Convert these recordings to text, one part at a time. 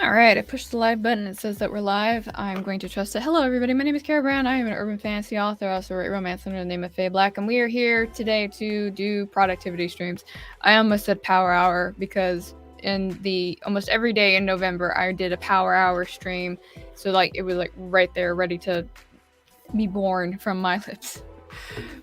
All right, I pushed the live button. It says that we're live. I'm going to trust it. Hello, everybody. My name is Carrow Brown. I am an urban fantasy author. I also write romance under the name of Faye Black, and we are here today to do productivity streams. I almost said power hour because in the almost every day in November, I did a power hour stream. So like it was like right there, ready to be born from my lips.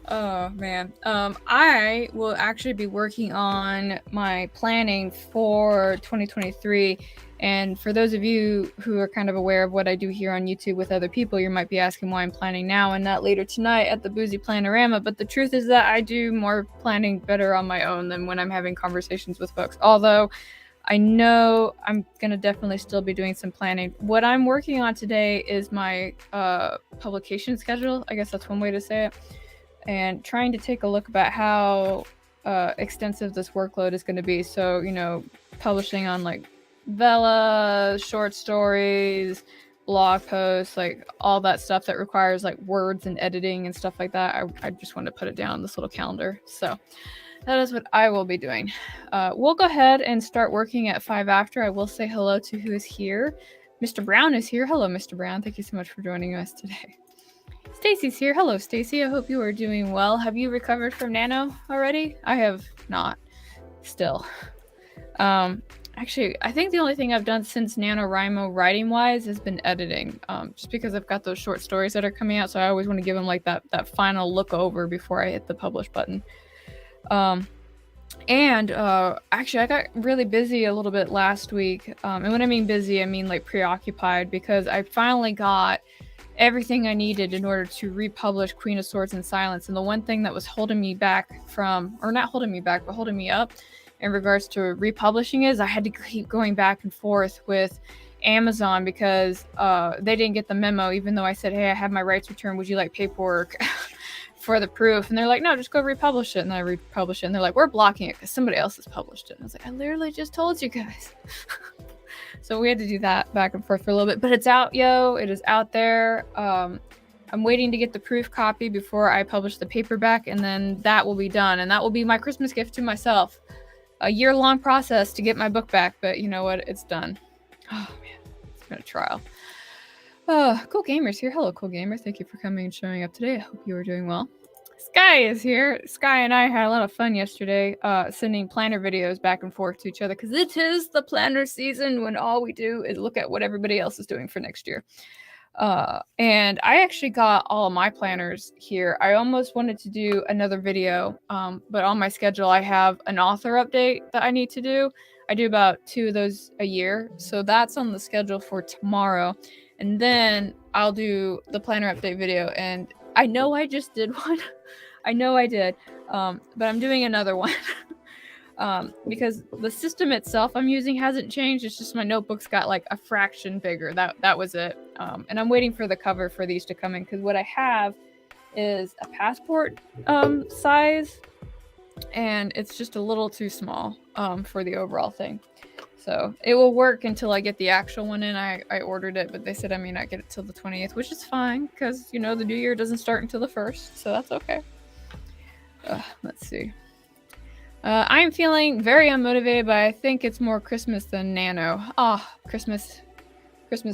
Oh man. I will actually be working on my planning for 2023. And for those of you who are kind of aware of what I do here on YouTube with other people, you might be asking why I'm planning now and not later tonight at the Boozy Planorama. But the truth is that I do more planning better on my own than when I'm having conversations with folks. Although I know I'm going to definitely still be doing some planning. What I'm working on today is my publication schedule. I guess that's one way to say it. And trying to take a look about how extensive this workload is going to be. So, publishing on like Vela, short stories, blog posts, like all that stuff that requires like words and editing and stuff like that. I just want to put it down on this little calendar. So that is what I will be doing. We'll go ahead and start working at 5 after. I will say hello to who is here. Mr. Brown is here. Hello, Mr. Brown. Thank you so much for joining us today. Stacy's here. Hello, Stacy. I hope you are doing well. Have you recovered from Nano already? I have not. Still. Actually, I think the only thing I've done since NaNoWriMo writing-wise has been editing. Just because I've got those short stories that are coming out, so I always want to give them like that final look over before I hit the publish button. Actually, I got really busy a little bit last week. And when I mean busy, I mean like preoccupied, because I finally got everything I needed in order to republish Queen of Swords and Silence. And the one thing that was holding me back from, or not holding me back, but holding me up in regards to republishing is I had to keep going back and forth with Amazon because they didn't get the memo, even though I said, hey, I have my rights returned. Would you like paperwork for the proof? And they're like, no, just go republish it. And I republish it. And they're like, we're blocking it because somebody else has published it. And I was like, I literally just told you guys. So we had to do that back and forth for a little bit, but it's out, yo. It is out there. I'm waiting to get the proof copy before I publish the paperback, and then that will be done. And that will be my Christmas gift to myself. A year-long process to get my book back, but you know what? It's done. Oh, man. It's been a trial. Cool Gamer's here. Hello, Cool Gamer. Thank you for coming and showing up today. I hope you are doing well. Sky is here. Sky and I had a lot of fun yesterday sending planner videos back and forth to each other because it is the planner season when all we do is look at what everybody else is doing for next year. And I actually got all of my planners here. I almost wanted to do another video, but on my schedule I have an author update that I need to do. I do about 2 of those a year, so that's on the schedule for tomorrow. And then I'll do the planner update video, and I know I just did one. I know I did, but I'm doing another one. Because the system itself I'm using hasn't changed. It's just my notebook's got like a fraction bigger. That was it. And I'm waiting for the cover for these to come in because what I have is a passport size, and it's just a little too small for the overall thing. So it will work until I get the actual one in. I ordered it, but they said I may not get it till the 20th, which is fine because, the new year doesn't start until the 1st, so that's okay. Let's see. I am feeling very unmotivated, but I think it's more Christmas than Nano. Christmas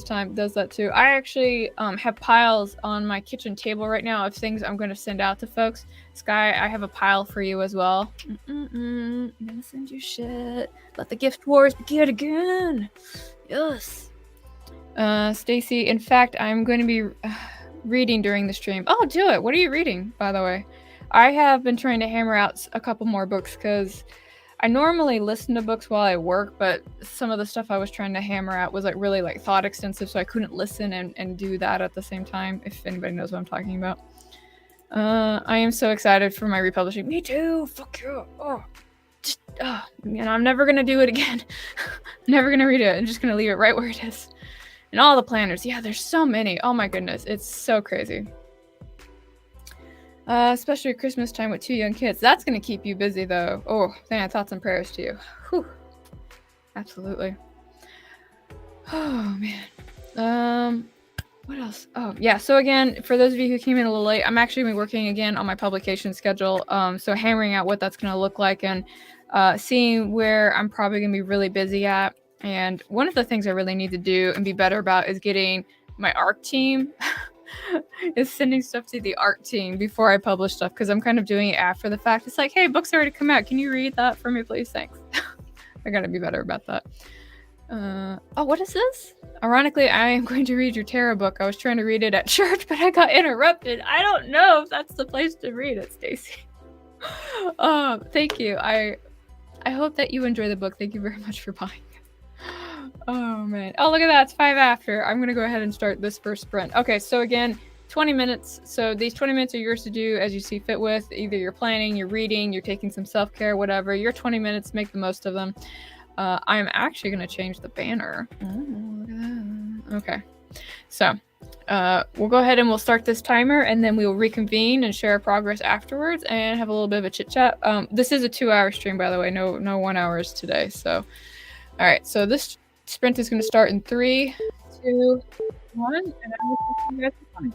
time does that too. I actually have piles on my kitchen table right now of things I'm going to send out to folks. Sky, I have a pile for you as well. I'm going to send you shit. Let the gift wars begin again. Yes. Stacy, in fact, I'm going to be reading during the stream. Oh, do it. What are you reading, by the way? I have been trying to hammer out a couple more books because I normally listen to books while I work, but some of the stuff I was trying to hammer out was like really like thought extensive, so I couldn't listen and do that at the same time, if anybody knows what I'm talking about. I am so excited for my republishing. Me too! Fuck you! I'm never gonna do it again. Never gonna read it. I'm just gonna leave it right where it is. And all the planners. Yeah, there's so many. Oh my goodness. It's so crazy. Especially at Christmas time with 2 young kids. That's going to keep you busy, though. Oh, man, thoughts and prayers to you. Whew. Absolutely. Oh, man. What else? Oh, yeah. So again, for those of you who came in a little late, I'm actually going to be working again on my publication schedule. So hammering out what that's going to look like and seeing where I'm probably going to be really busy at. And one of the things I really need to do and be better about is getting my ARC team is sending stuff to the ARC team before I publish stuff, because I'm kind of doing it after the fact. It's like, hey, book's already come out. Can you read that for me, please? Thanks. I gotta be better about that. Oh, what is this? Ironically, I am going to read your tarot book. I was trying to read it at church, but I got interrupted. I don't know if that's the place to read it, Stacy. Thank you. I hope that you enjoy the book. Thank you very much for buying it. Oh man. Oh, look at that. It's 5 after. I'm gonna go ahead and start this first sprint. Okay, so again, 20 minutes. So these 20 minutes are yours to do as you see fit with. Either you're planning, you're reading, you're taking some self-care, whatever. Your 20 minutes, make the most of them. I'm actually gonna change the banner. Oh, look at that. Okay. So we'll go ahead and we'll start this timer, and then we will reconvene and share our progress afterwards and have a little bit of a chit chat. This is a 2-hour stream, by the way. No 1 hours today. So, all right. So this sprint is going to start in 3, 2, 1, and I will see you guys next time.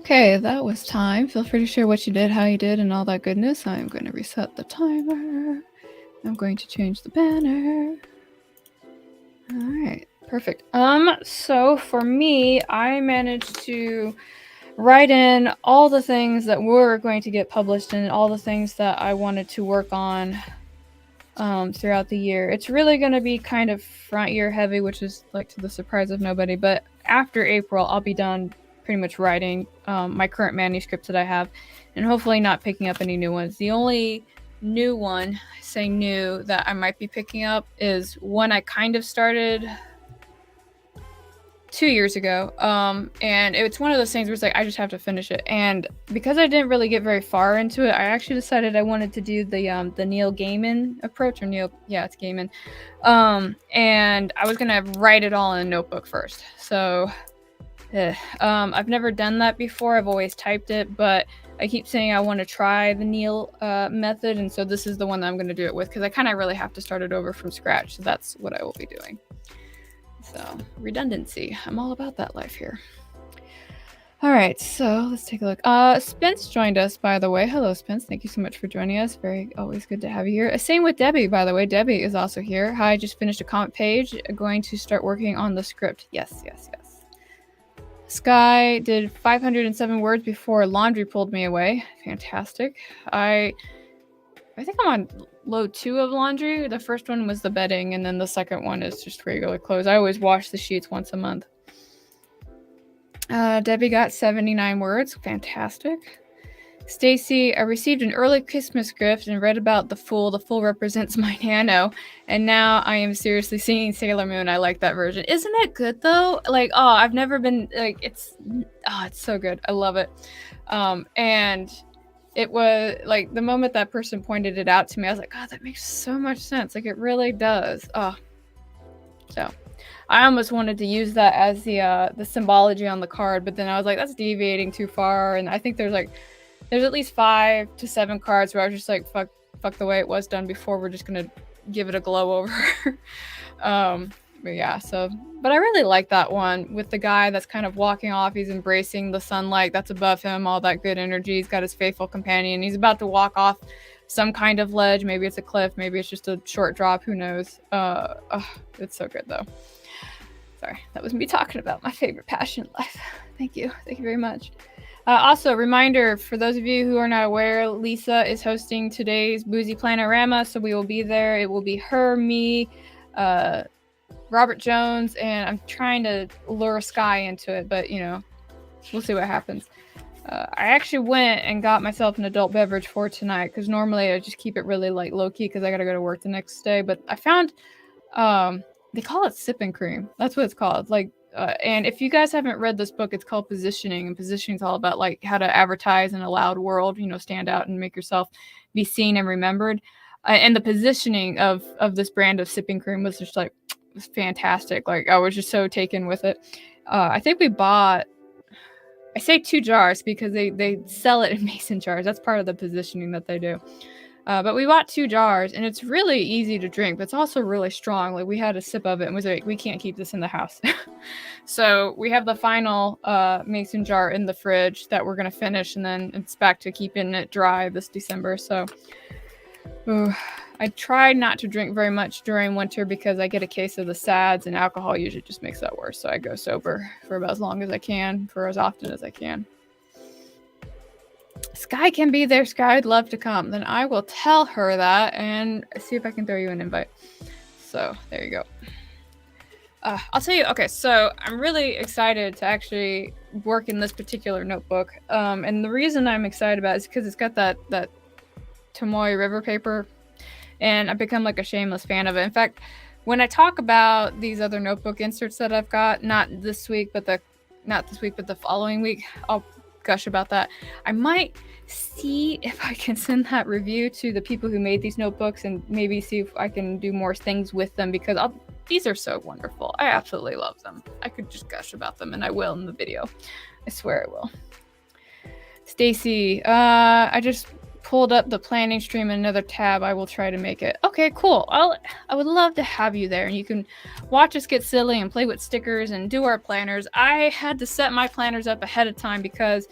Okay, that was time. Feel free to share what you did, how you did, and all that goodness. I'm going to reset the timer. I'm going to change the banner. All right, perfect. So for me, I managed to write in all the things that were going to get published and all the things that I wanted to work on throughout the year. It's really going to be kind of front year heavy, which is like to the surprise of nobody. But after April, I'll be done pretty much writing my current manuscripts that I have, and hopefully not picking up any new ones. The only new one, say new, that I might be picking up is one I kind of started 2 years ago, and it's one of those things where it's like I just have to finish it. And because I didn't really get very far into it, I actually decided I wanted to do the Neil Gaiman approach, or it's Gaiman. And I was gonna write it all in a notebook first. So, I've never done that before. I've always typed it, but I keep saying I want to try the Neil method, and so this is the one that I'm going to do it with, because I kind of really have to start it over from scratch. So that's what I will be doing. So, redundancy. I'm all about that life here. All right, so let's take a look. Spence joined us, by the way. Hello, Spence. Thank you so much for joining us. Always good to have you here. Same with Debbie, by the way. Debbie is also here. Hi, just finished a comment page. Going to start working on the script. Yes. Sky did 507 words before laundry pulled me away. Fantastic. I think I'm on load 2 of laundry. The first one was the bedding, and then the second one is just regular clothes. I always wash the sheets once a month. Debbie got 79 words. Fantastic. Stacy, I received an early Christmas gift and read about the Fool. The Fool represents my nano, and now I am seriously singing Sailor Moon. I like that version. Isn't it good though? Like, I've never been like, it's so good. I love it. And it was like the moment that person pointed it out to me, I was like, God, that makes so much sense. Like, it really does. So I almost wanted to use that as the symbology on the card, but then I was like, that's deviating too far. And I think there's at least 5 to 7 cards where I was just like, fuck the way it was done before. We're just gonna give it a glow over. But I really like that one with the guy that's kind of walking off. He's embracing the sunlight that's above him, all that good energy. He's got his faithful companion. He's about to walk off some kind of ledge. Maybe it's a cliff. Maybe it's just a short drop. Who knows? It's so good though. Sorry, that was me talking about my favorite passion in life. Thank you very much. Also, reminder for those of you who are not aware, Lisa is hosting today's Boozy Planorama, so we will be there. It will be her, me, Robert Jones, and I'm trying to lure Sky into it, but we'll see what happens. I actually went and got myself an adult beverage for tonight, because normally I just keep it really low-key because I gotta go to work the next day. But I found they call it sipping cream. That's what it's called. And if you guys haven't read this book, it's called Positioning, and positioning is all about how to advertise in a loud world, stand out and make yourself be seen and remembered. And the positioning of this brand of sipping cream was just was fantastic. I was just so taken with it. I think we bought, I say 2 jars because they sell it in mason jars. That's part of the positioning that they do. But we bought 2 jars, and it's really easy to drink, but it's also really strong. We had a sip of it and was like, we can't keep this in the house. So we have the final mason jar in the fridge that we're going to finish, and then it's back to keeping it dry this December. So I try not to drink very much during winter because I get a case of the SADS, and alcohol usually just makes that worse. So I go sober for about as long as I can, for as often as I can. Sky can be there. Sky would love to come. Then I will tell her that and see if I can throw you an invite. So there you go. I'll tell you. Okay, so I'm really excited to actually work in this particular notebook. And the reason I'm excited about it is because it's got that Tomoe River paper, and I've become a shameless fan of it. In fact, when I talk about these other notebook inserts that I've got, not this week, but the following week, I'll gush about that. I might see if I can send that review to the people who made these notebooks and maybe see if I can do more things with them, because these are so wonderful. I absolutely love them. I could just gush about them, and I will in the video. I swear I will. Stacy, I just pulled up the planning stream in another tab. I will try to make it. Okay, cool. I would love to have you there, and you can watch us get silly and play with stickers and do our planners. I had to set my planners up ahead of time because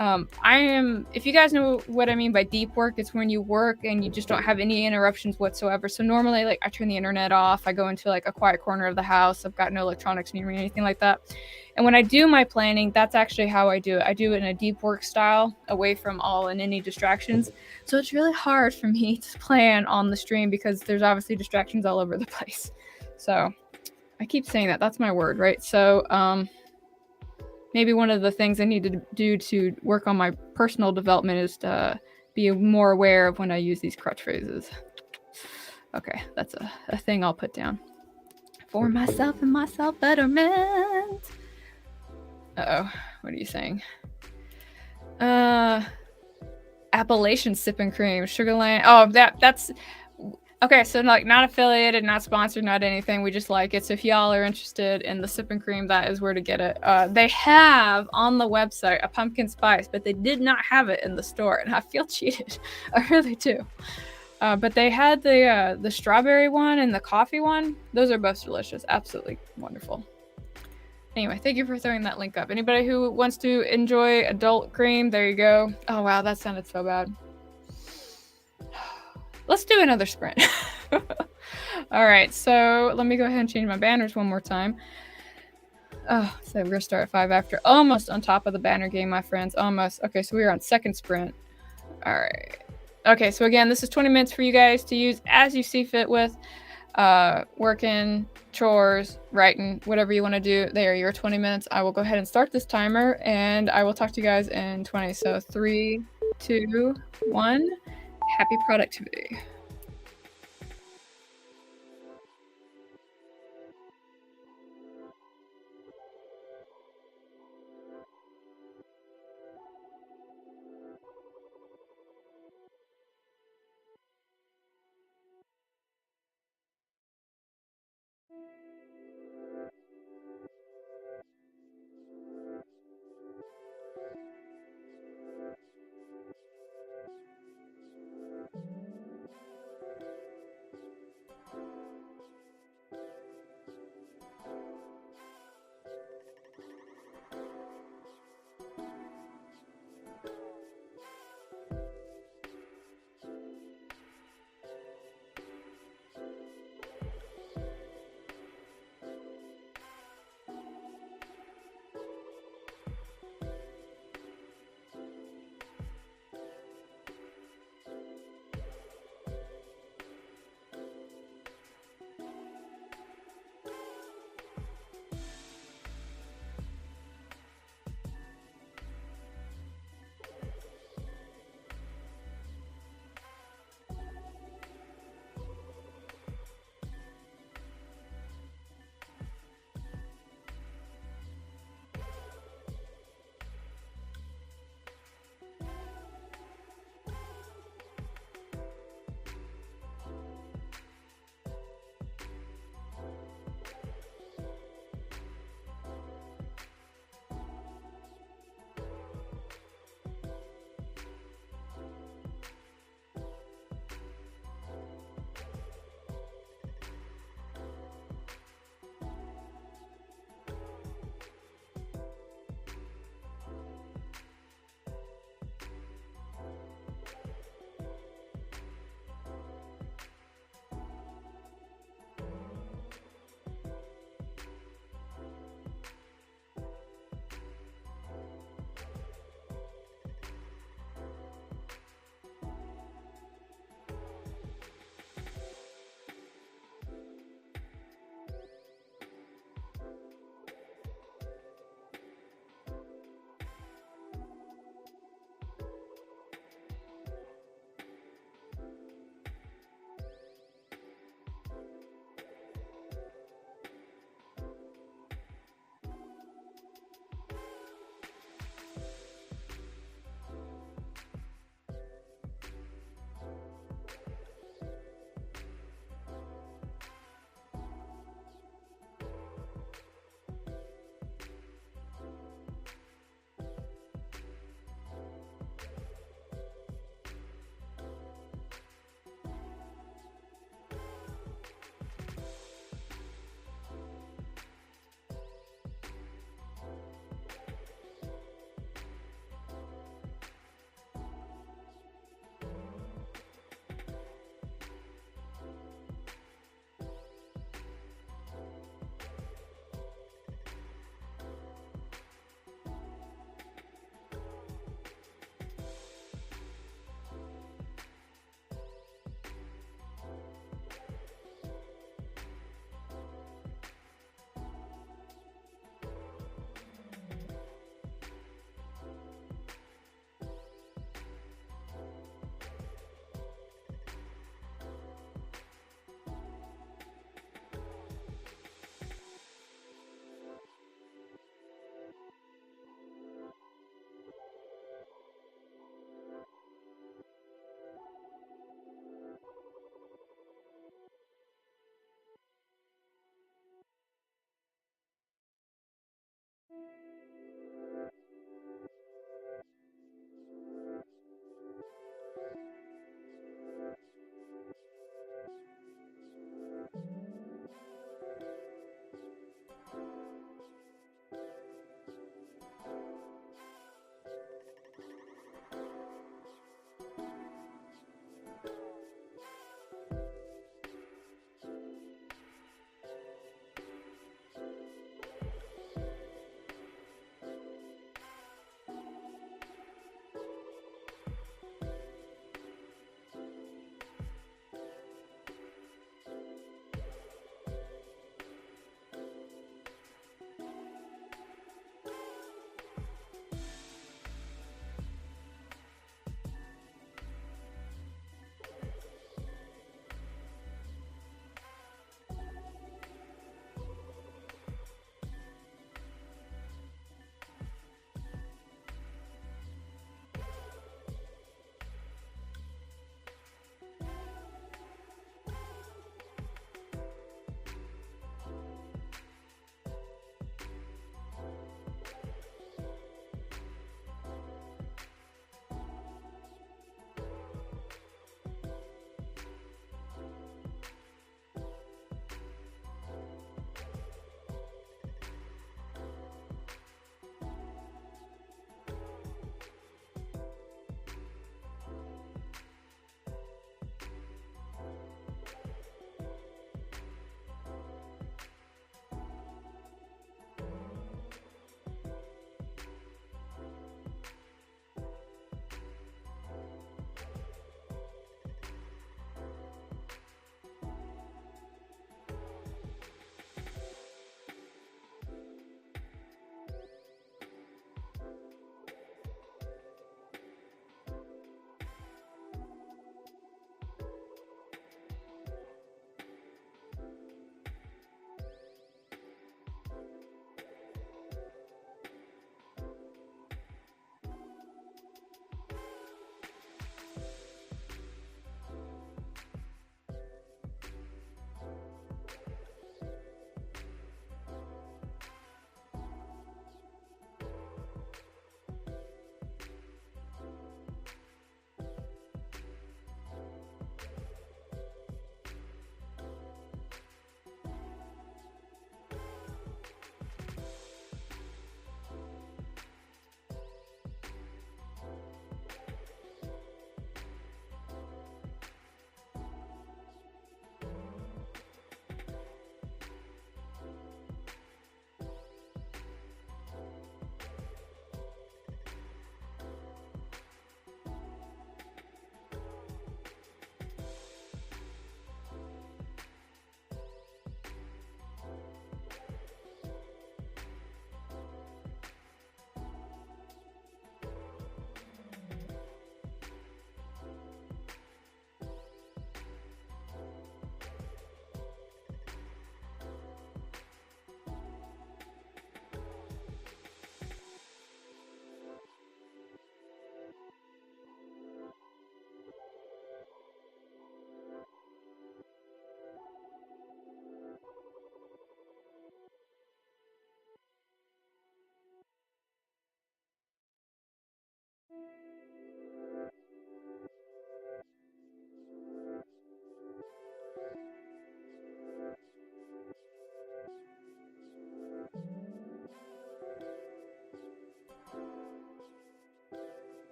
if you guys know what I mean by deep work, it's when you work and you just don't have any interruptions whatsoever. So normally, like, I turn the internet off, I go into like a quiet corner of the house, I've got no electronics near me or anything like that. And when I do my planning, that's actually how I do it. I do it in a deep work style, away from all and any distractions. So it's really hard for me to plan on the stream because there's obviously distractions all over the place. So I keep saying that. That's my word, right? So maybe one of the things I need to do to work on my personal development is to be more aware of when I use these crutch phrases. Okay, that's a thing I'll put down. For myself and my self-betterment. Uh-oh, what are you saying? Appalachian Sipping Cream, Sugarland. Oh, that's... Okay, so like not affiliated, not sponsored, not anything. We just like it. So if y'all are interested in the sipping cream, that is where to get it. They have on the website a pumpkin spice, but they did not have it in the store, and I feel cheated. I really do. But they had the strawberry one and the coffee one. Those are both delicious. Absolutely wonderful. Anyway, thank you for throwing that link up. Anybody who wants to enjoy adult cream, there you go. Oh wow, that sounded so bad. Let's do another sprint. All right, so let me go ahead and change my banners one more time. Oh, so we're gonna start at 5 after. Almost on top of the banner game, my friends. Almost. Okay, so we're on second sprint. All right. Okay, so again, this is 20 minutes for you guys to use as you see fit with working, chores, writing, whatever you want to do. There, your 20 minutes. I will go ahead and start this timer, and I will talk to you guys in 20. So 3, 2, 1. Happy productivity.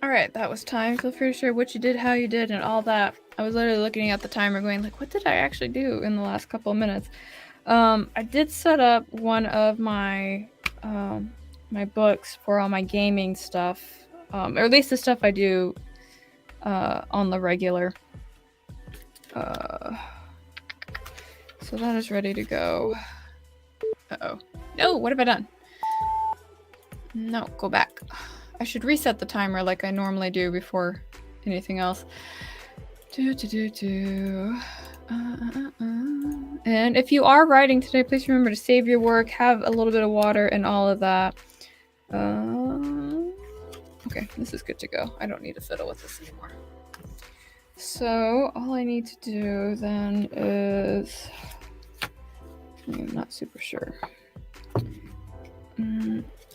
Alright, that was time. Feel free to share what you did, how you did, and all that. I was literally looking at the timer going, like, what did I actually do in the last couple of minutes? I did set up one of my my books for all my gaming stuff, or at least the stuff I do on the regular. So that is ready to go. Uh-oh. No, what have I done? No, go back. I should reset the timer like I normally do before anything else. And if you are writing today, please remember to save your work, have a little bit of water and all of that. Okay, this is good to go. I don't need to fiddle with this anymore. So all I need to do then is... I'm not super sure.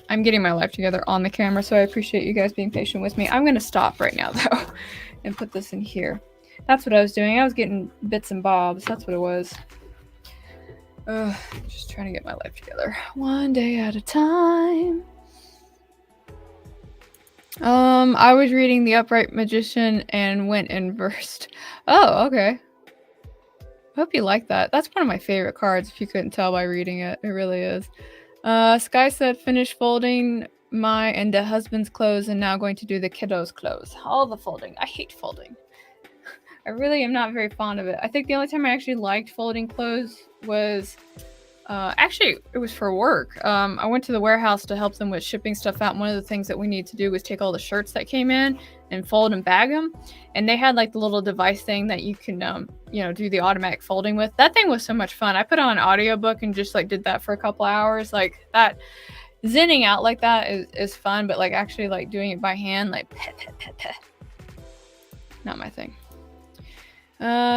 I'm getting my life together on the camera, so I appreciate you guys being patient with me. I'm going to stop right now, though, and put this in here. That's what I was doing. I was getting bits and bobs. That's what it was. Just trying to get my life together. One day at a time. I was reading The Upright Magician and went and versed. Oh, okay. Hope you like that. That's one of my favorite cards, if you couldn't tell by reading it. It really is. Sky said, finish folding my and the husband's clothes and now going to do the kiddos' clothes. All the folding. I hate folding. I really am not very fond of it. I think the only time I actually liked folding clothes was... actually, it was for work. I went to the warehouse to help them with shipping stuff out. And one of the things that we need to do was take all the shirts that came in and fold and bag them. And they had like the little device thing that you can, you know, do the automatic folding with. That thing was so much fun. I put on an audiobook and just like did that for a couple hours. Like that, zenning out like that is fun. But like actually like doing it by hand, like not my thing.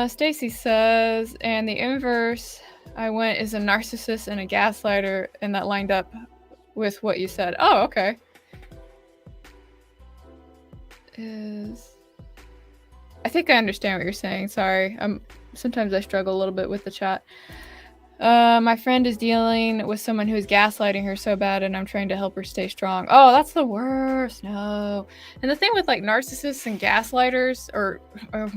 Stacy says, and the inverse I went is a narcissist and a gaslighter, and that lined up with what you said. Oh, okay. I think I understand what you're saying. Sorry. Sometimes I struggle a little bit with the chat. My friend is dealing with someone who is gaslighting her so bad, and I'm trying to help her stay strong. Oh, that's the worst. No. And the thing with like narcissists and gaslighters, or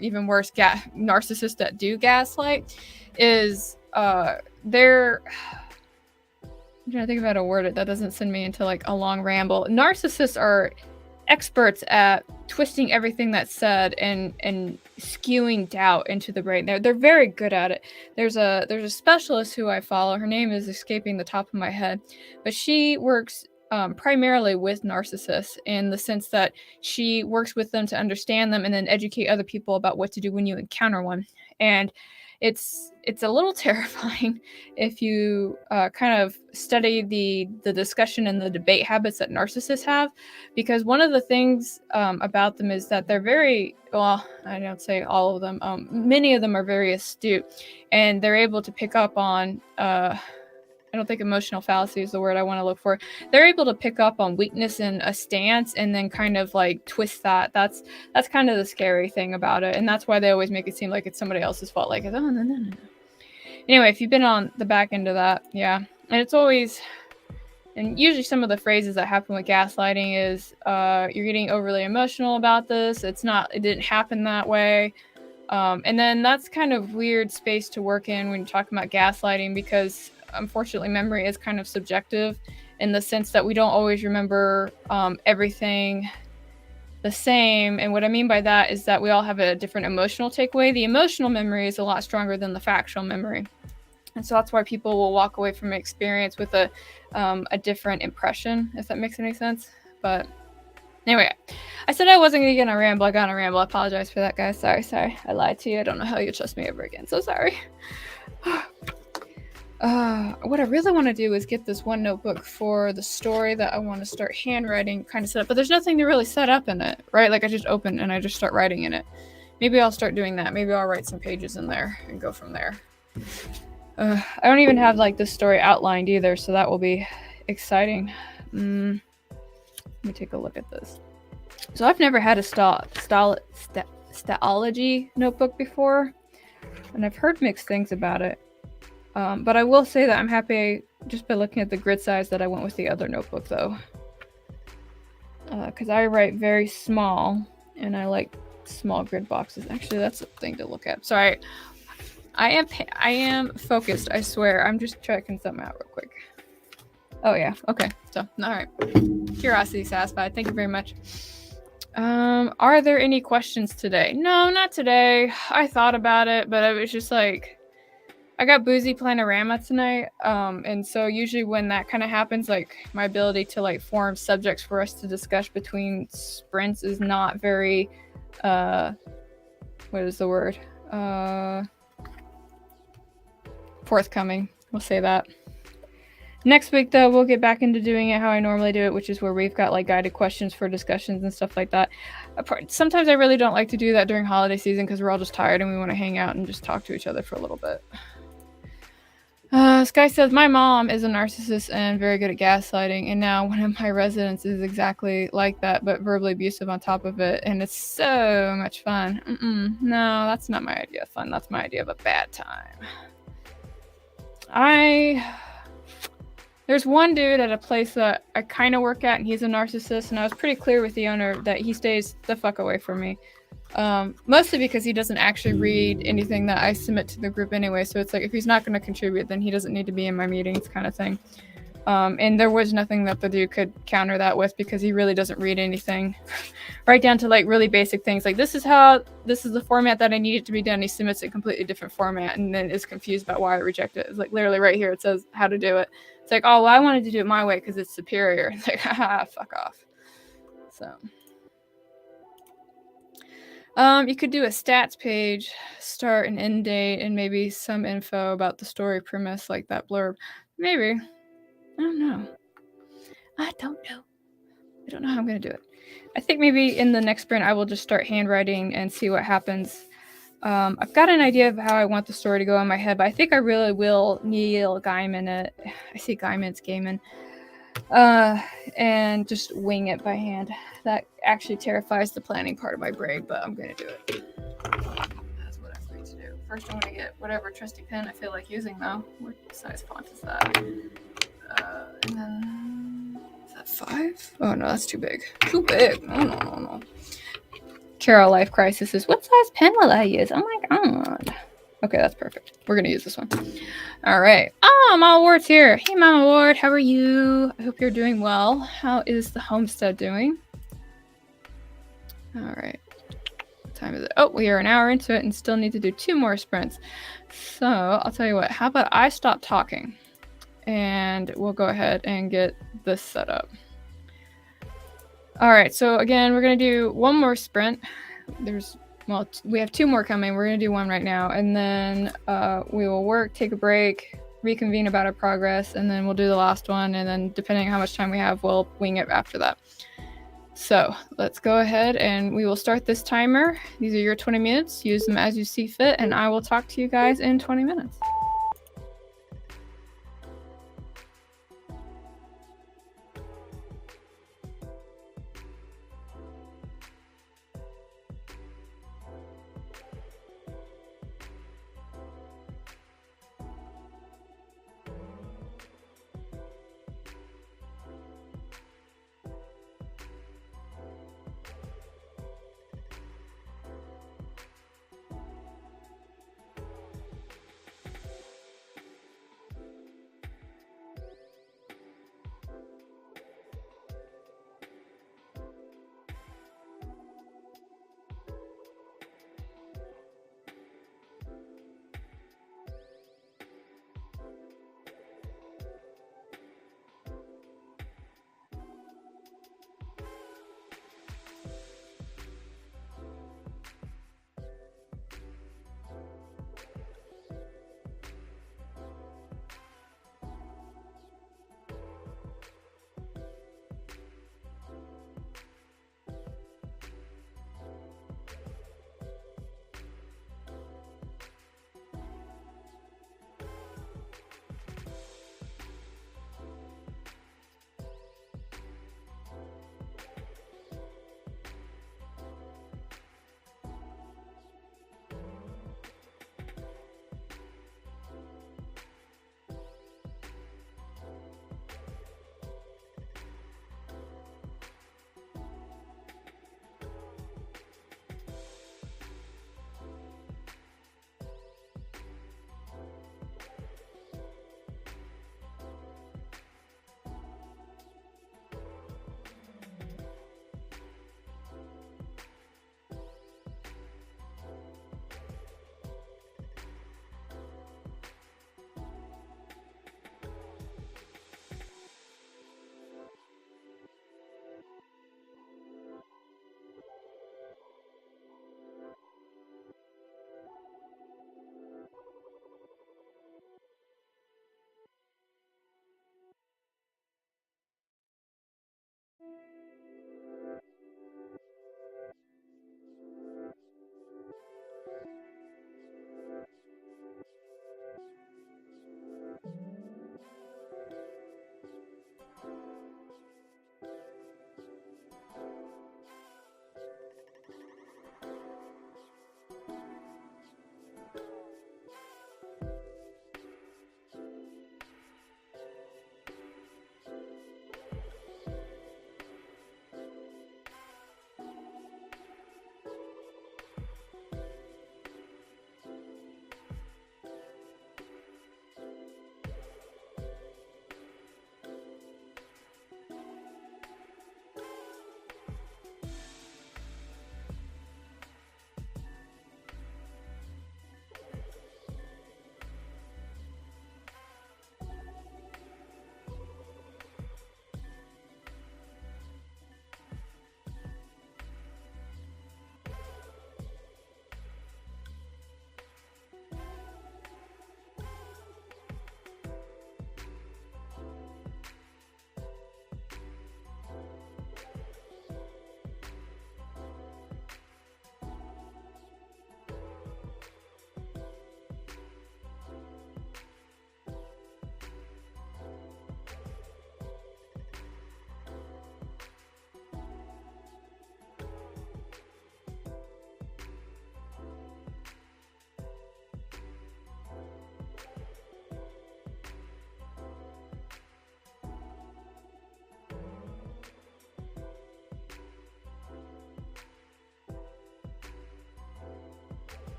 even worse, narcissists that do gaslight, is they're... I'm trying to think of how to word it that doesn't send me into like a long ramble. Narcissists are experts at twisting everything that's said and skewing doubt into the brain. They're very good at it. There's a specialist who I follow. Her name is escaping the top of my head, but she works primarily with narcissists in the sense that she works with them to understand them and then educate other people about what to do when you encounter one. And it's a little terrifying if you kind of study the discussion and the debate habits that narcissists have, because one of the things about them is that they're very, well, I don't say all of them, many of them are very astute, and they're able to pick up on, I don't think emotional fallacy is the word I want to look for. They're able to pick up on weakness in a stance and then kind of like twist that. That's kind of the scary thing about it. And that's why they always make it seem like it's somebody else's fault. Like, oh, no. Anyway, if you've been on the back end of that, yeah. And it's always, and usually some of the phrases that happen with gaslighting is, you're getting overly emotional about this. It didn't happen that way. And then that's kind of weird space to work in when you're talking about gaslighting, because unfortunately memory is kind of subjective in the sense that we don't always remember everything the same. And what I mean by that is that we all have a different emotional takeaway. The emotional memory is a lot stronger than the factual memory. And so that's why people will walk away from an experience with a different impression, if that makes any sense. But anyway, I said I wasn't going to get on a ramble. I got on a ramble. I apologize for that, guys. Sorry. I lied to you. I don't know how you trust me ever again. So sorry. What I really want to do is get this one notebook for the story that I want to start handwriting kind of set up, but there's nothing to really set up in it, right? Like I just open and I just start writing in it. Maybe I'll start doing that. Maybe I'll write some pages in there and go from there. I don't even have like this story outlined either, so that will be exciting. Let me take a look at this. So I've never had a stylology notebook before, and I've heard mixed things about it. But I will say that I'm happy just by looking at the grid size that I went with the other notebook, though. because I write very small, and I like small grid boxes. Actually, that's a thing to look at. Sorry, I am focused. I swear. I'm just checking something out real quick. Oh yeah. Okay. So all right. Curiosity satisfied. Thank you very much. Are there any questions today? No, not today. I thought about it, but I was just like, I got boozy panorama tonight. And so usually when that kind of happens, like my ability to like form subjects for us to discuss between sprints is not very, what is the word? Forthcoming. We'll say that. Next week, though, we'll get back into doing it how I normally do it, which is where we've got like guided questions for discussions and stuff like that. Sometimes I really don't like to do that during holiday season because we're all just tired and we want to hang out and just talk to each other for a little bit. Sky says, my mom is a narcissist and very good at gaslighting, and now one of my residents is exactly like that, but verbally abusive on top of it, and it's so much fun. No, that's not my idea of fun. That's my idea of a bad time. There's one dude at a place that I kind of work at, and he's a narcissist, and I was pretty clear with the owner that he stays the fuck away from me. Mostly because he doesn't actually read anything that I submit to the group anyway, so it's like, if he's not going to contribute, then he doesn't need to be in my meetings kind of thing. And there was nothing that the dude could counter that with because he really doesn't read anything. Right down to like really basic things like, this is the format that I need it to be done. He submits a completely different format and then is confused about why I reject it. It's like literally right here, it says how to do it. It's like, oh, well, I wanted to do it my way because it's superior. It's like, haha, fuck off. So, you could do a stats page, start and end date, and maybe some info about the story premise, like that blurb. Maybe. I don't know. I don't know how I'm going to do it. I think maybe in the next sprint, I will just start handwriting and see what happens. I've got an idea of how I want the story to go in my head, but I think I really will Neil Gaiman it. I see Gaiman's gaming. And just wing it by hand. That actually terrifies the planning part of my brain, but I'm going to do it. That's what I'm going to do. First, I'm going to get whatever trusty pen I feel like using, though. What size font is that? And then... Is that 5? Oh, no, that's too big. Too big. No. Carrow Life Crisis is, what size pen will I use? Oh my god. Okay, that's perfect. We're going to use this one. All right. Oh, Mama Ward's here. Hey, Mama Ward. How are you? I hope you're doing well. How is the homestead doing? All right. What time is it? Oh, we are an hour into it and still need to do 2 more sprints. So I'll tell you what. How about I stop talking and we'll go ahead and get this set up. All right. So again, we're going to do 1 more sprint. We have 2 more coming. We're going to do 1 right now. And then we will work, take a break, reconvene about our progress, and then we'll do the last one. And then depending on how much time we have, we'll wing it after that. So let's go ahead and we will start this timer. These are your 20 minutes. Use them as you see fit. And I will talk to you guys in 20 minutes.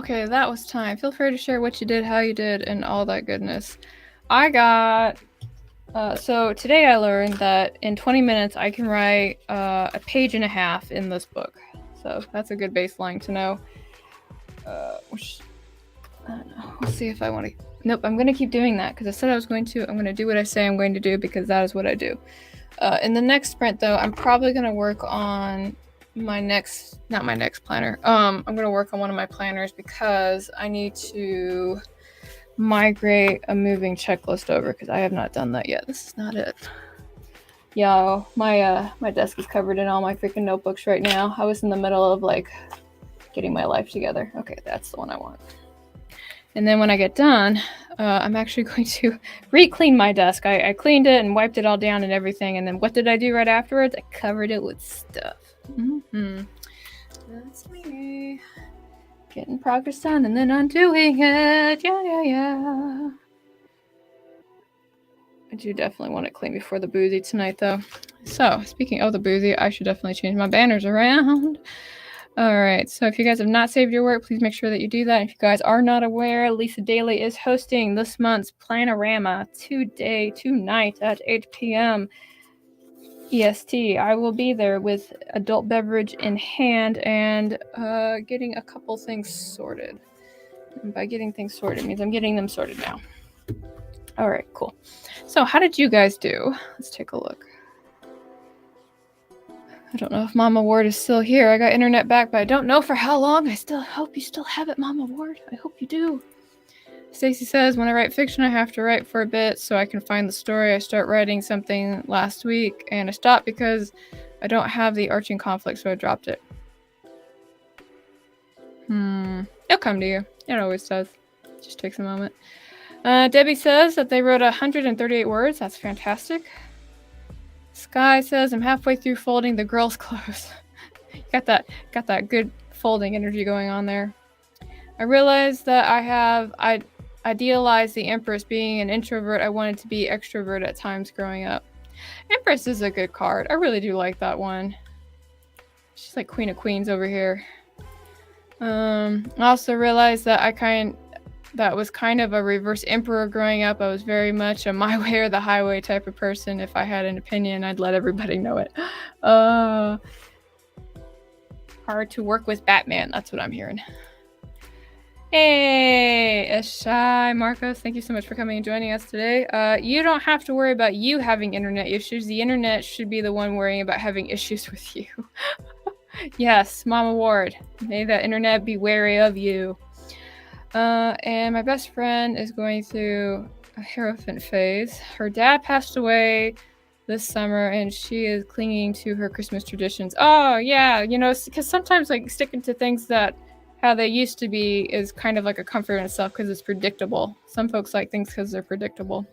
Okay, that was time. Feel free to share what you did, how you did, and all that goodness. I got... so today I learned that in 20 minutes I can write a page and a half in this book. So that's a good baseline to know. Which... I don't know. We'll see if I want to... Nope, I'm going to keep doing that because I said I was going to. I'm going to do what I say I'm going to do because that is what I do. In the next sprint, though, I'm probably going to work on my next... Not my next planner. I'm going to work on one of my planners because I need to migrate a moving checklist over because I have not done that yet. This is not it. Yo, my desk is covered in all my freaking notebooks right now. I was in the middle of, like, getting my life together. Okay, that's the one I want. And then when I get done, I'm actually going to re-clean my desk. I cleaned it and wiped it all down and everything. And then what did I do right afterwards? I covered it with stuff. That's me. Getting progress done and then undoing it. Yeah. I do definitely want it clean before the boozy tonight, though. So, speaking of the boozy, I should definitely change my banners around. Alright, so if you guys have not saved your work, please make sure that you do that. If you guys are not aware, Lisa Daly is hosting this month's Planorama tonight at 8 p.m. EST. I will be there with adult beverage in hand and getting a couple things sorted. And by getting things sorted means I'm getting them sorted now. Alright, cool. So how did you guys do? Let's take a look. I don't know if Mama Ward is still here. I got internet back, but I don't know for how long. I still hope you still have it, Mama Ward. I hope you do. Stacy says, when I write fiction, I have to write for a bit so I can find the story. I start writing something last week, and I stopped because I don't have the arching conflict, so I dropped it. It'll come to you. It always does. It just takes a moment. Debbie says that they wrote 138 words. That's fantastic. Sky says, I'm halfway through folding the girls' clothes. got that good folding energy going on there. I realized that I idealized the Empress. Being an introvert, I wanted to be extrovert at times growing up. Empress is a good card. I really do like that one. She's like Queen of Queens over here. I also realized that that was kind of a reverse emperor growing up. I was very much a my way or the highway type of person. If I had an opinion, I'd let everybody know it. Hard to work with Batman. That's what I'm hearing. Hey, Ashai, Marcos, thank you so much for coming and joining us today. You don't have to worry about you having internet issues. The internet should be the one worrying about having issues with you. Yes, Mama Ward. May the internet be wary of you. And my best friend is going through a Hierophant phase. Her dad passed away this summer, and she is clinging to her Christmas traditions. Oh, yeah, you know, because sometimes, like, sticking to things that how they used to be is kind of like a comfort in itself because it's predictable. Some folks like things because they're predictable.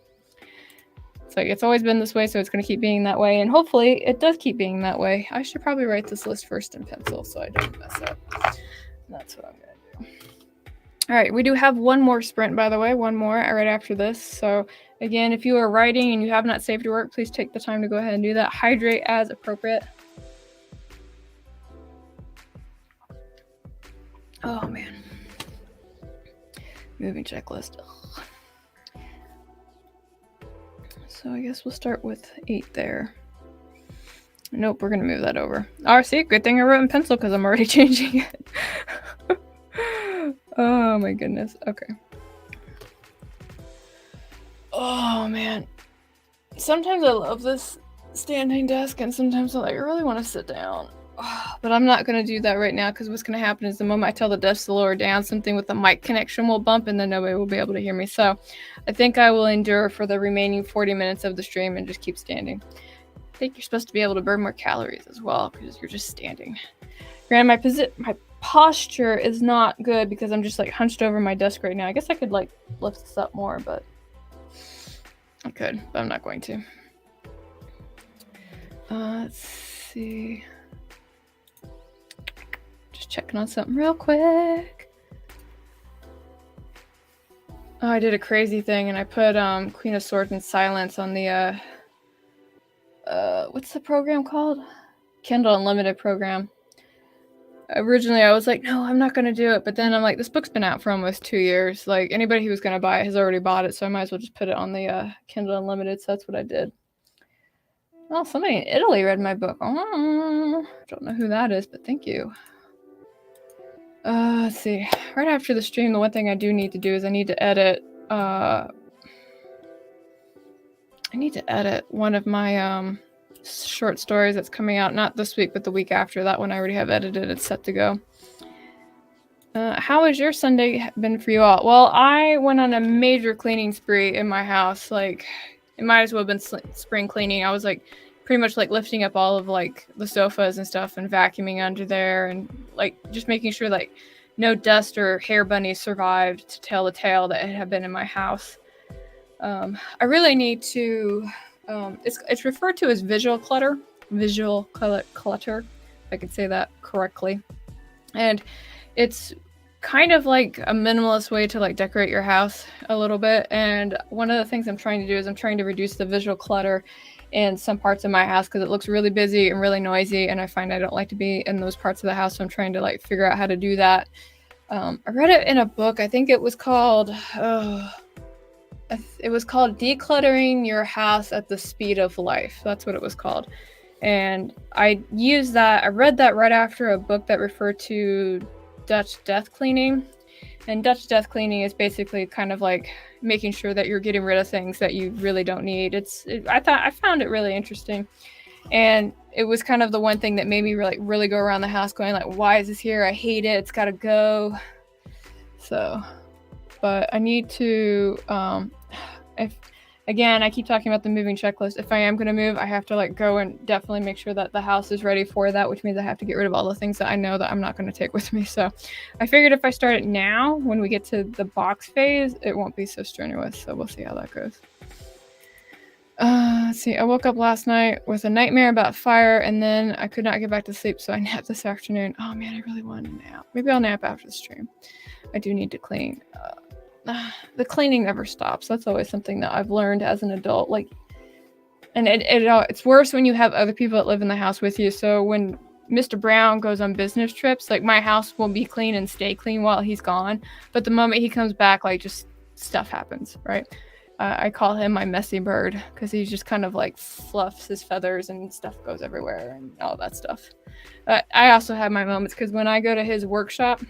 It's like, it's always been this way, so it's going to keep being that way, and hopefully it does keep being that way. I should probably write this list first in pencil so I don't mess up. That's what I'm going to do. All right, we do have one more sprint, by the way, one more right after this. So again, if you are writing and you have not saved your work, please take the time to go ahead and do that. Hydrate as appropriate. Oh, man. Moving checklist. Ugh. So I guess we'll start with 8 there. Nope, we're going to move that over. Oh, see, good thing I wrote in pencil because I'm already changing it. Oh my goodness. Okay. Oh man. Sometimes I love this standing desk and sometimes I'm like, I really want to sit down. Oh, but I'm not going to do that right now because what's going to happen is the moment I tell the desk to lower down, something with the mic connection will bump and then nobody will be able to hear me. So I think I will endure for the remaining 40 minutes of the stream and just keep standing. I think you're supposed to be able to burn more calories as well because you're just standing. Granted, my posture is not good because I'm just like hunched over my desk right now. I guess I could like lift this up more, but I could, but I'm not going to. Let's see. Just checking on something real quick. Oh, I did a crazy thing and I put Queen of Swords in silence on the what's the program called? Kindle Unlimited program. Originally I was like, no, I'm not gonna do it. But then I'm like, this book's been out for almost 2 years. Like anybody who was gonna buy it has already bought it, so I might as well just put it on the Kindle Unlimited. So that's what I did. Oh, somebody in Italy read my book. Oh, don't know who that is, but thank you. Let's see. Right after the stream, the one thing I do need to do is I need to edit. I need to edit one of my short stories that's coming out not this week, but the week after. That one I already have edited. It's set to go. How has your Sunday been for you all? Well, I went on a major cleaning spree in my house. Like, it might as well have been spring cleaning. I was like, pretty much like lifting up all of like the sofas and stuff and vacuuming under there and like just making sure like no dust or hair bunnies survived to tell the tale that it had been in my house. I really need to. It's referred to as visual clutter. Visual clutter, if I could say that correctly, and it's kind of like a minimalist way to like decorate your house a little bit. And one of the things I'm trying to do is I'm trying to reduce the visual clutter in some parts of my house because it looks really busy and really noisy, and I find I don't like to be in those parts of the house. So I'm trying to like figure out how to do that. I read it in a book. I think it was called Decluttering Your House at the Speed of Life. That's what it was called. And I used that. I read that right after a book that referred to Dutch death cleaning. And Dutch death cleaning is basically kind of like making sure that you're getting rid of things that you really don't need. I found it really interesting. And it was kind of the one thing that made me really go around the house going like, why is this here? I hate it. It's got to go. So, but I need to, Again, I keep talking about the moving checklist. If I am going to move, I have to like go and definitely make sure that the house is ready for that, which means I have to get rid of all the things that I know that I'm not going to take with me. So I figured if I start it now, when we get to the box phase, it won't be so strenuous. So we'll see how that goes. Let's see. I woke up last night with a nightmare about fire, and then I could not get back to sleep, so I napped this afternoon. Oh man, I really want to nap. Maybe I'll nap after the stream. I do need to clean. The cleaning never stops. That's always something that I've learned as an adult. Like, and it's worse when you have other people that live in the house with you. So when Mr. Brown goes on business trips, like my house will be clean and stay clean while he's gone. But the moment he comes back, like just stuff happens, right? I call him my messy bird because he just kind of like fluffs his feathers and stuff goes everywhere and all that stuff. I also have my moments because when I go to his workshop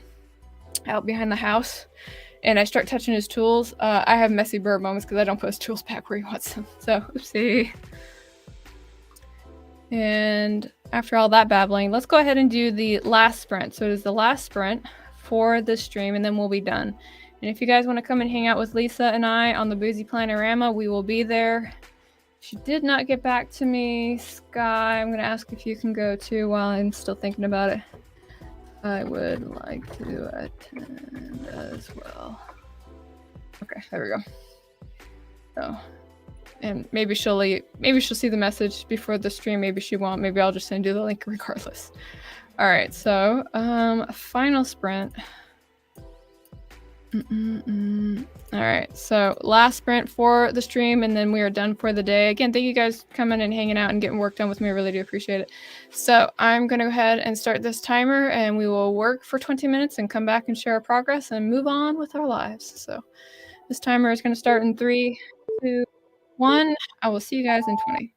out behind the house, and I start touching his tools, I have messy bird moments because I don't put his tools back where he wants them. So, oopsie. And after all that babbling, let's go ahead and do the last sprint. So it is the last sprint for this stream, and then we'll be done. And if you guys want to come and hang out with Lisa and I on the Boozy Planorama, we will be there. She did not get back to me. Sky, I'm going to ask if you can go too while I'm still thinking about it. I would like to attend as well. Okay, there we go. So, and maybe she'll see the message before the stream. Maybe she won't. Maybe I'll just send you the link regardless. All right. So, final sprint. All right, so last sprint for the stream, and then we are done for the day. Again, thank you guys coming and hanging out and getting work done with me. I really do appreciate it. So I'm going to go ahead and start this timer, and we will work for 20 minutes and come back and share our progress and move on with our lives. So this timer is going to start in 3, 2, 1. I will see you guys in 20.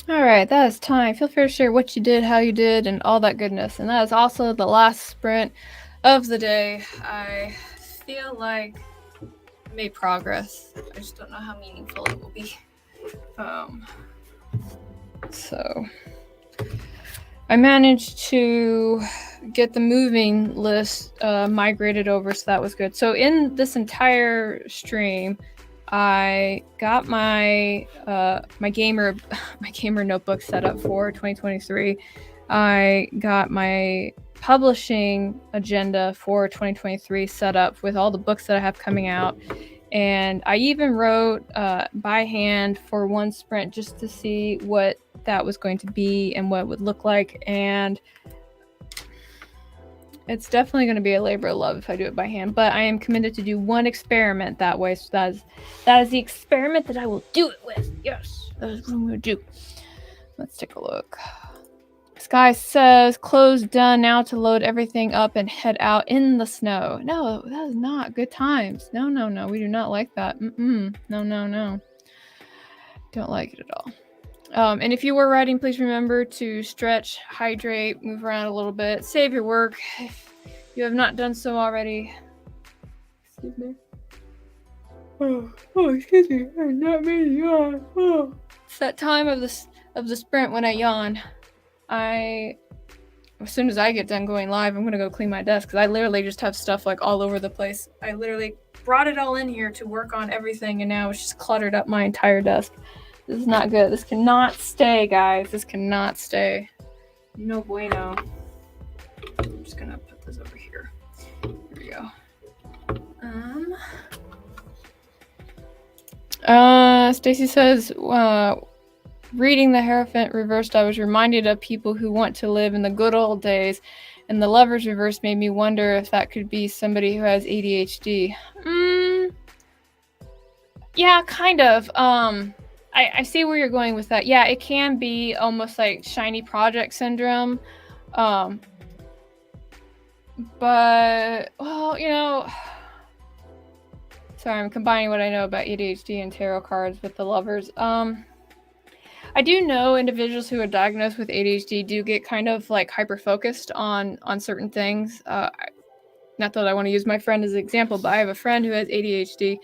All right, that is time. Feel free to share what you did, how you did, and all that goodness. And that is also the last sprint of the day. I feel like I made progress. I just don't know how meaningful it will be. So I managed to get the moving list migrated over, so that was good. So in this entire stream, I got my my gamer notebook set up for 2023. I got my publishing agenda for 2023 set up with all the books that I have coming out. And I even wrote by hand for one sprint just to see what that was going to be and what it would look like. And it's definitely going to be a labor of love if I do it by hand, but I am committed to do one experiment that way. So that is the experiment that I will do it with. Yes, that is what I'm going to do. Let's take a look. Sky says, close done now to load everything up and head out in the snow. No, that is not good times. No, we do not like that. No. Don't like it at all. And if you were riding, please remember to stretch, hydrate, move around a little bit, save your work if you have not done so already. Excuse me. Oh, excuse me. I'm not meaning to yawn. Oh. It's that time of the sprint when I yawn. As soon as I get done going live, I'm gonna go clean my desk because I literally just have stuff like all over the place. I literally brought it all in here to work on everything, and now it's just cluttered up my entire desk. This is not good. This cannot stay, guys. This cannot stay. No bueno. I'm just gonna put this over here. Here we go. Stacy says, reading the Hierophant reversed, I was reminded of people who want to live in the good old days, and the Lovers reverse made me wonder if that could be somebody who has ADHD. Yeah, kind of. I see where you're going with that. Yeah, it can be almost like shiny project syndrome. But, well, you know, sorry, I'm combining what I know about ADHD and tarot cards with the Lovers. I do know individuals who are diagnosed with ADHD do get kind of like hyper-focused on certain things. Not that I want to use my friend as an example, but I have a friend who has ADHD,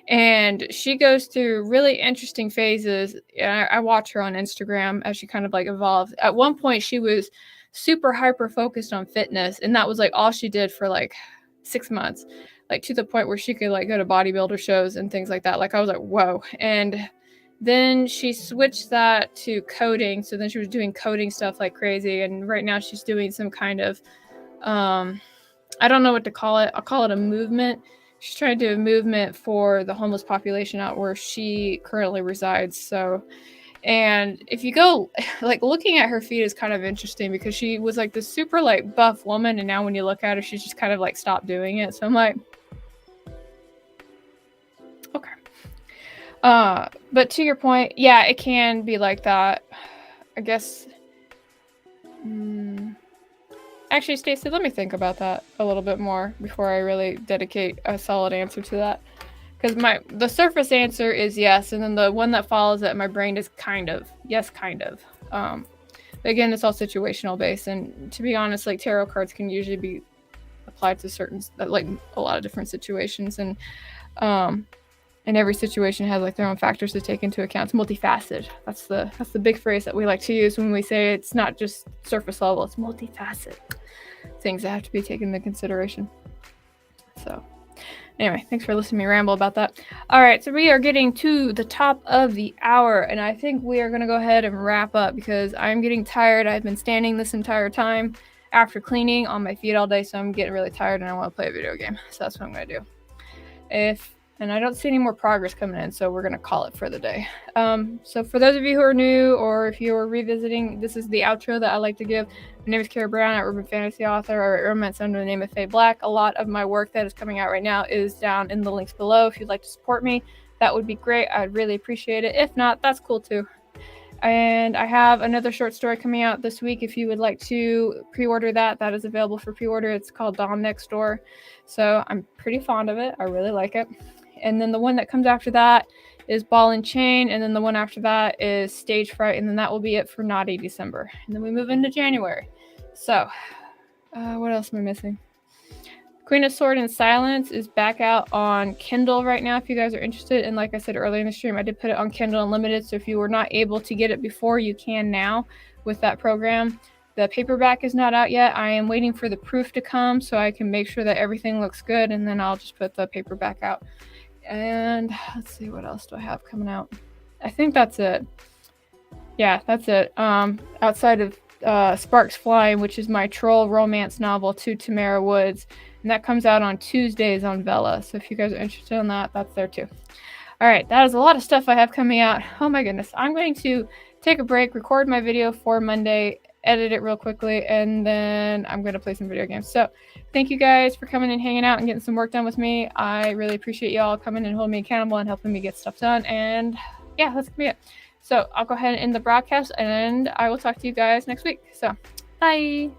and she goes through really interesting phases. And I watch her on Instagram as she kind of like evolves. At one point, she was super hyper-focused on fitness, and that was like all she did for like 6 months, like to the point where she could like go to bodybuilder shows and things like that. Like I was like, whoa. And then she switched that to coding. So then she was doing coding stuff like crazy. And right now she's doing some kind of, I don't know what to call it. I'll call it a movement. She's trying to do a movement for the homeless population out where she currently resides. So, and if you go, like looking at her feet is kind of interesting because she was like this super like buff woman. And now when you look at her, she's just kind of like stopped doing it. So I'm like, okay. But to your point, yeah, it can be like that. I guess. Actually, Stacey, let me think about that a little bit more before I really dedicate a solid answer to that. Because the surface answer is yes, and then the one that follows it, my brain is kind of. Yes, kind of. Again, it's all situational based, and to be honest, like tarot cards can usually be applied to certain, like a lot of different situations, and every situation has like their own factors to take into account. It's multifaceted. That's the big phrase that we like to use when we say it's not just surface level. It's multifaceted. Things that have to be taken into consideration. So anyway, thanks for listening to me ramble about that. All right, so we are getting to the top of the hour, and I think we are going to go ahead and wrap up because I'm getting tired. I've been standing this entire time after cleaning on my feet all day, so I'm getting really tired and I want to play a video game. So that's what I'm going to do. And I don't see any more progress coming in, so we're going to call it for the day. So for those of you who are new, or if you are revisiting, this is the outro that I like to give. My name is Carrow Brown, an urban fantasy author. I write romance under the name of Faye Black. A lot of my work that is coming out right now is down in the links below. If you'd like to support me, that would be great. I'd really appreciate it. If not, that's cool too. And I have another short story coming out this week. If you would like to pre-order that is available for pre-order. It's called Dawn Next Door. So I'm pretty fond of it. I really like it. And then the one that comes after that is Ball and Chain, and then the one after that is Stage Fright, and then that will be it for Naughty December. And then we move into January. So, what else am I missing? Queen of Sword and Silence is back out on Kindle right now if you guys are interested. And like I said earlier in the stream, I did put it on Kindle Unlimited. So if you were not able to get it before, you can now with that program. The paperback is not out yet. I am waiting for the proof to come so I can make sure that everything looks good. And then I'll just put the paperback out. And let's see, what else do I have coming out? I think that's it. Yeah, that's it. Outside of Sparks Flying, which is my troll romance novel, To Tamara Woods. And that comes out on Tuesdays on Vella. So if you guys are interested in that, that's there too. All right, that is a lot of stuff I have coming out. Oh my goodness. I'm going to take a break, record my video for Monday, edit it real quickly, and then I'm going to play some video games. So thank you guys for coming and hanging out and getting some work done with me. I really appreciate y'all coming and holding me accountable and helping me get stuff done. And yeah, that's going to be it. So I'll go ahead and end the broadcast, and I will talk to you guys next week. So bye.